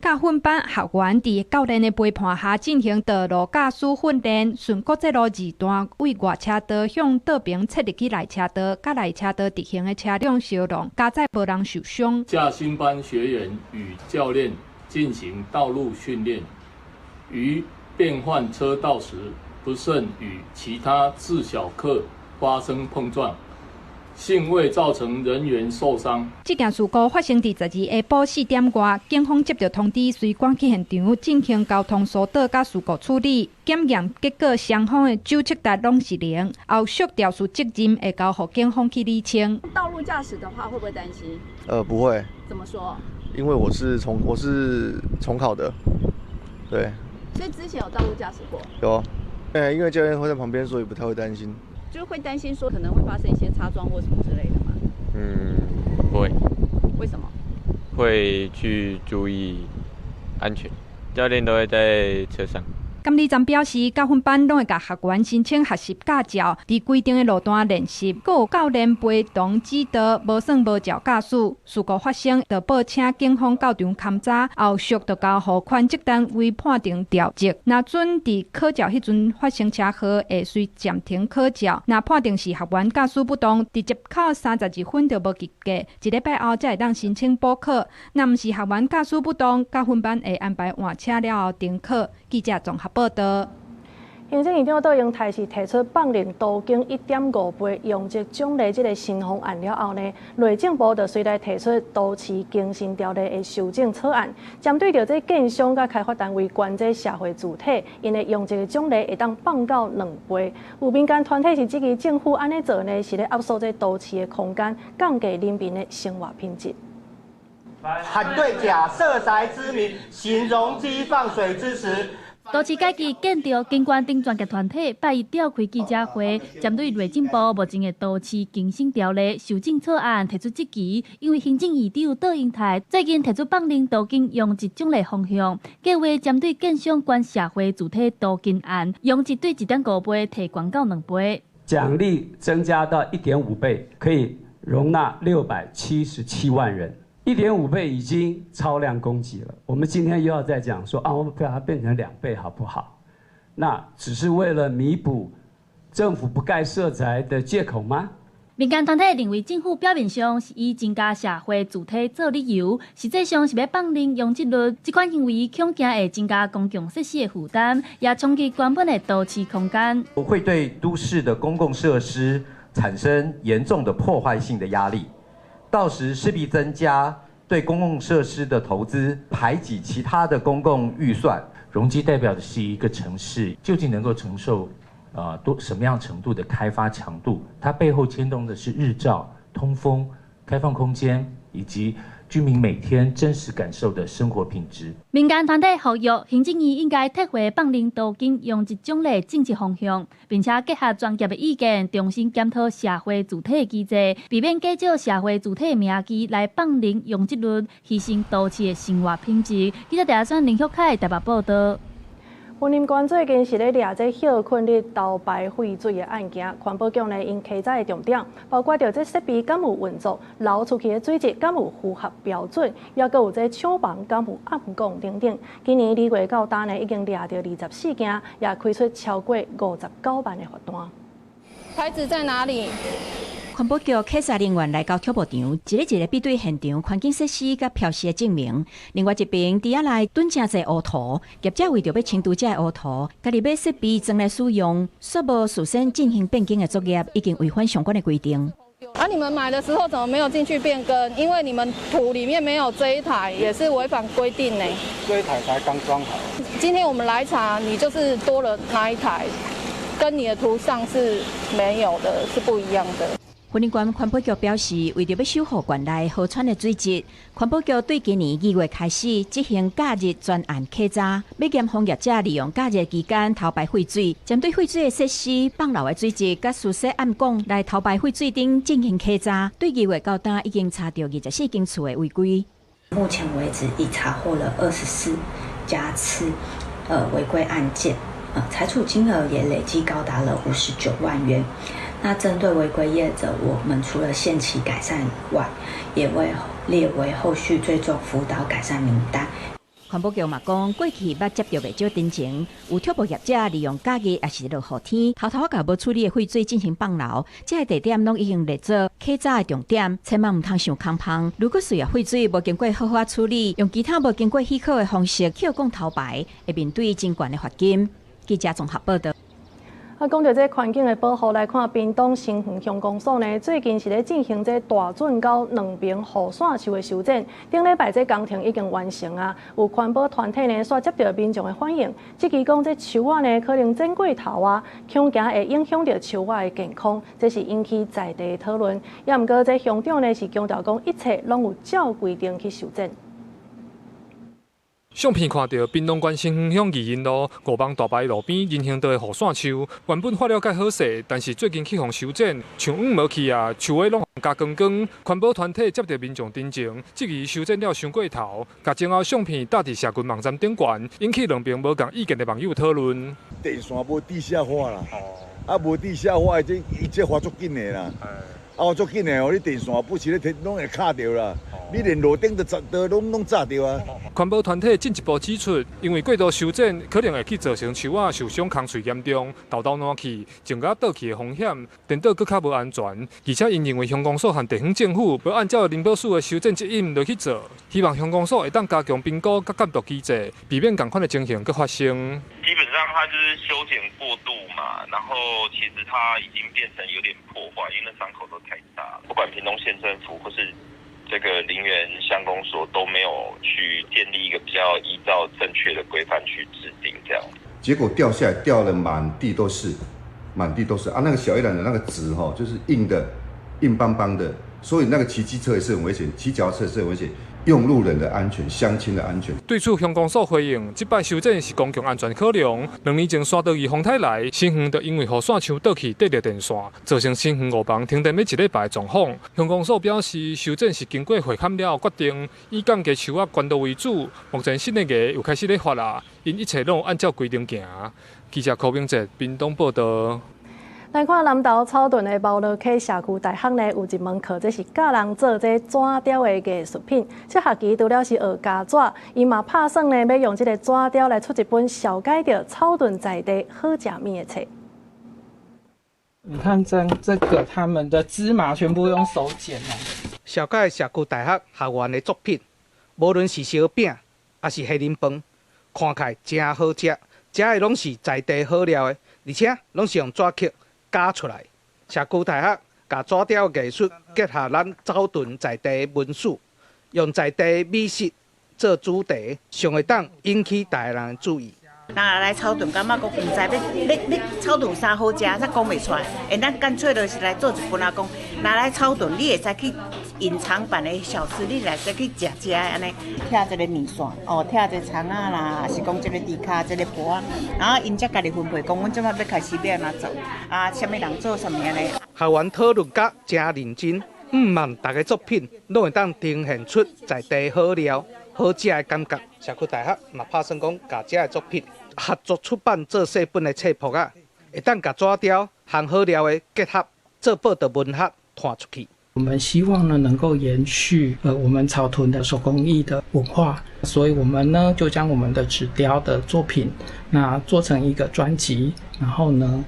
驾训班学员伫教练的陪伴下进行道路驾驶训练，顺国际路二段为外车道向倒边切入去内车道，甲内车道直行的车辆相撞，加载无人受伤。驾训班学员与教练进行道路训练，于变换车道时，不慎与其他自小客发生碰撞。幸未造成人员受伤。这件事故发生伫12下晡4点外，警方接到通知，随赶去现场进行交通疏导甲事故处理。检验结果，双方的酒测值拢是0，后续肇事责任会交予警方去厘清。道路驾驶的话，会不会担心？不会。怎么说？因为我是重考的，对。所以之前有道路驾驶过？有。因为教练会在旁边，所以不太会担心。就会担心说可能会发生一些擦撞或什么之类的吗？不会。为什么？会去注意安全，教练都会在车上。监理站表示，教训班拢会甲学员申请学习驾照，伫规定的路段练习，阁有教练陪同指导，无算无照驾驶。事故发生，就报请警方到场勘查，后续就交予权责单位判定调职。若准伫考照迄阵发生车祸，会随暂停考照。若判定是学员驾驶不当，伫接考32分就无及格，1礼拜后才会当申请补考。若毋是学员驾驶不当，教训班会安排换车了后停考。记者综合报道。行政院长杜英台是提出放任途经1.5倍用这奖励这个新方案了后呢，内政部就随来提出都市更新条例的修正草案，针对着这建商甲开发单位关这社会主体，因为用这个奖励会当放到2倍。有民间团体是质疑政府安尼做呢，是咧压缩这都市的空间，降低人民的生活品质。反对假色彩之名，形容机放水之时。都市改革建调经关等专业团体拜一召开记者会，针对内政部目前的都市更新条例修正草案提出质疑，因为行政院长杜英台最近提出放任途径用一奖励方向，计划针对建商关社会主体途径案，用一对1.5倍提高到2倍，奖励增加到1.5倍，可以容纳677万人。1.5倍已经超量供给了，我们今天又要再讲说我们把它变成2倍好不好？那只是为了弥补政府不盖社宅的借口吗？民间团体认为政府表面上是以增加社会主体做理由，实际上是要放任用这律，这款行为恐惊会增加公共设施的负担，也冲击原本的都市空间，会对都市的公共设施产生严重的破坏性的压力。到时势必增加对公共设施的投资，排挤其他的公共预算。容积代表的是一个城市究竟能够承受什么样程度的开发强度，它背后牵动的是日照、通风、开放空间以及居民每天真实感受的生活品质。民间团体呼吁，行政院应该撤回放任途径，用一种的政策方向，并且结合专业的意见，重新检讨社会主体机制，避免假借社会主体名义来放任用这律，牺牲都市的生活品质。记者陈山林秀凯台北报道。云林县最近是咧抓这休困日投排废水的案件，环保局呢因稽查的重点，包括着这设备敢有运作，流出去的水质敢有符合标准，也佮有这厂房敢有暗讲等等。今年2月到今呢，已经抓到24件，也开出超过59万的罚单。牌子在哪里？环保局稽查人员来到跳步场，一个一个比对现场环境设施甲标示的证明。另外一边，伫遐内囤真侪乌涂，业者为着要清除这乌涂，家己买设备装来使用，却无事先进行变更的作业，已经违反相关的规定。你们买的时候怎么没有进去变更？因为你们土里面没有这一台，也是违反规定呢。这一台才刚装好。今天我们来查，你就是多了那一台，跟你的图上是没有的，是不一样的。云林县环保局表示，为着要守护县内河川的水质，环保局对今年2月开始执行假日专案稽查，要严防业者利用假日期间投排废水，针对废水的设施、放流的水质、甲事实暗讲来投排废水等进行稽查。对2月到今已经查到24间厝的违规。目前为止，已查获了24家次违规案件，裁处金额也累计高达了59万元。那针对违规业者，我们除了限期改善以外，也列为后续追踪辅导改善名单。环保局嘛讲，过去捌接到袂少真情，有跳步业者利用假日也是落雨天，偷偷甲无处理的废水进行放流，这个地点拢已经列做稽查的重点，千万唔通想空芳。如果水啊废水无经过好好处理，用其他无经过许可的方式去讲投排，会面对真悬的罚金。记者综合报道。讲到这环境的保护来看，屏东新园乡公所呢，最近是咧进行这大圳沟2边雨伞树的修剪。顶礼拜这工程已经完成啊，有环保团体呢，煞接到民众的反映，即期讲这树啊呢，可能剪过头啊，恐惊会影响到树啊的健康，这是引起在地的讨论。也毋过这乡长呢是强调讲，一切拢有照规定去修剪。相片看到屏东县新园乡义仁路5帮大牌路边人行道的雨伞树，原本发了介好势，但是最近去互修剪，树黄无去啊，树尾拢加光光。环保团体接到民众陈情，质疑修剪了伤过头，甲前后相片搭伫社群网站顶悬，引起两边无共意见的网友讨论。电线无地下化啦，无地下化这发足紧的啦。足紧的哦，你电线不是咧拢会卡掉啦，你连路顶都拢炸掉啊！环保团体进一步指出，因为过度修剪可能会去造成树仔受伤、空碎严重、豆豆烂去、种甲倒去的风险，颠倒更较无安全。而且因认为乡公所和地方政府无按照林保署的修剪指引落去做，希望乡公所会当加强评估甲监督机制，避免同款的情形搁发生。基本上它就是修剪过度嘛，然后其实它已经变成有点破坏，因为那伤口都太大了。不管屏东县政府或是这个林园乡公所都没有去建立一个比较依照正确的规范去制定这样。结果掉下来，掉了满地都是啊！那个小一栏的那个纸就是硬邦邦的，所以那个骑机车也是很危险，骑脚踏车也是很危险。用路人的安全、乡亲的安全。对此，乡公所回应，这摆修剪是公共安全考量。2年前山道于风台来，新园就因为雨伞树倒去跌着电线，造成新园5房停电要1礼拜的状况。乡公所表示，修剪是经过会勘了决定，以降低树仔关度为主。目前新的艺又开始咧发啦，因一切拢按照规定行。记者柯炳哲，屏东报道。来看南投草屯的毛乐溪社区大学呢，有一门课，这是教人做这纸雕的艺术品。这学期除了是学加纸，伊嘛打算呢要用这个纸雕来出一本小改着草屯在地好食面的册。你看这个他们的芝麻全部用手剪的。小改社区大学学员的作品，无论是烧饼还是黑人饭，看起来真好食，食的拢是在地好料的，而且拢是用纸刻加出来。社区大学把纸雕艺术结合咱草屯在地文史，用在地美食做主题，上会当引起大家人的注意。那来草屯，感觉讲唔知要草屯啥好食，才讲袂出来。咱干脆就是来做一本讲拿来草屯，你会使去隐藏版的小吃，你来使去食安尼，贴这个面线，哦，贴这肠啊啦，还是讲这个猪脚、这个脯啊，然后因才家己分配，讲阮即摆要开始要安怎做，啊，什么人做什么安尼。校园讨论甲真认真，望大家作品拢会当呈现出在地好料、好食的感觉。社区大学嘛打算讲，甲这个作品合作出版做细本的册谱啊，会当甲纸条和好料的结合，做报道文学传出去。我们希望呢能够延续我们草屯的手工艺的文化，所以我们呢就将我们的纸雕的作品那做成一个专辑，然后呢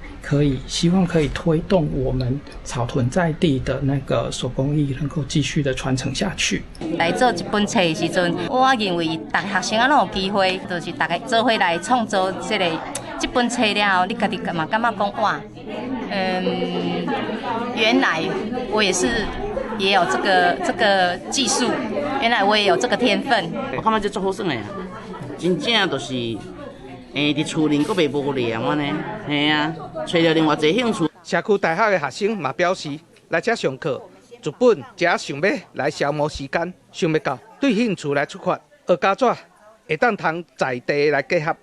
希望可以推动我们草屯在地的那个手工艺能够继续的传承下去。来做一本册的时阵，我认为逐个学生啊，拢有机会，就是大家做伙来创作这本册了后，你家己嘛感觉讲哇，原来我也有这个技术，原来我也有这个天分。我感觉这足好耍的啊，真正就是伫厝里阁袂无聊安尼，嘿啊，找到另外一个兴趣。社区大学的学生嘛表示，来这上课，一本只想要来消磨时间，想要到对兴趣来出发，学家怎会当同在地来结合，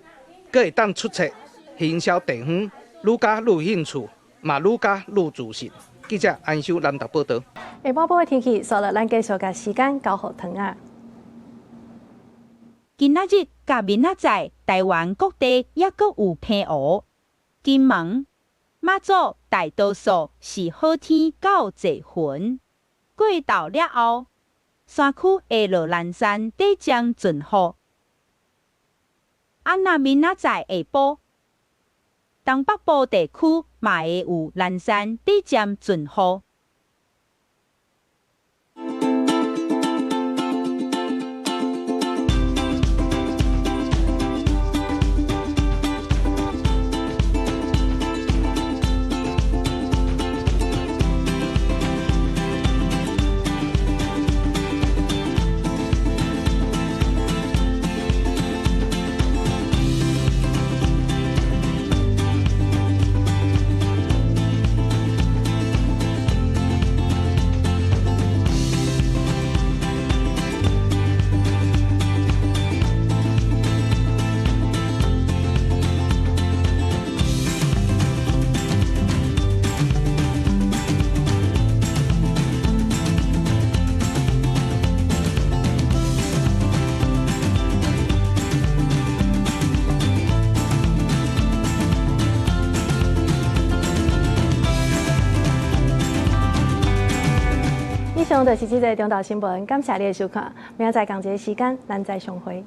阁会当出册行销地方，愈加愈有兴趣，嘛愈加愈自信。记者安修南投报道。下晡的天气，所以咱继续甲时间交互糖啊。今仔日甲明仔载，台湾各地也阁有平雨。金门、马祖大多数是好天到济云。过昼了后，山区会落南山底将阵雨。若明仔载下晡，东北部地区嘛会有南山底渐阵雨。以上就是这个中岛新闻，感谢你的收看，明仔载同一个时间，咱再相会。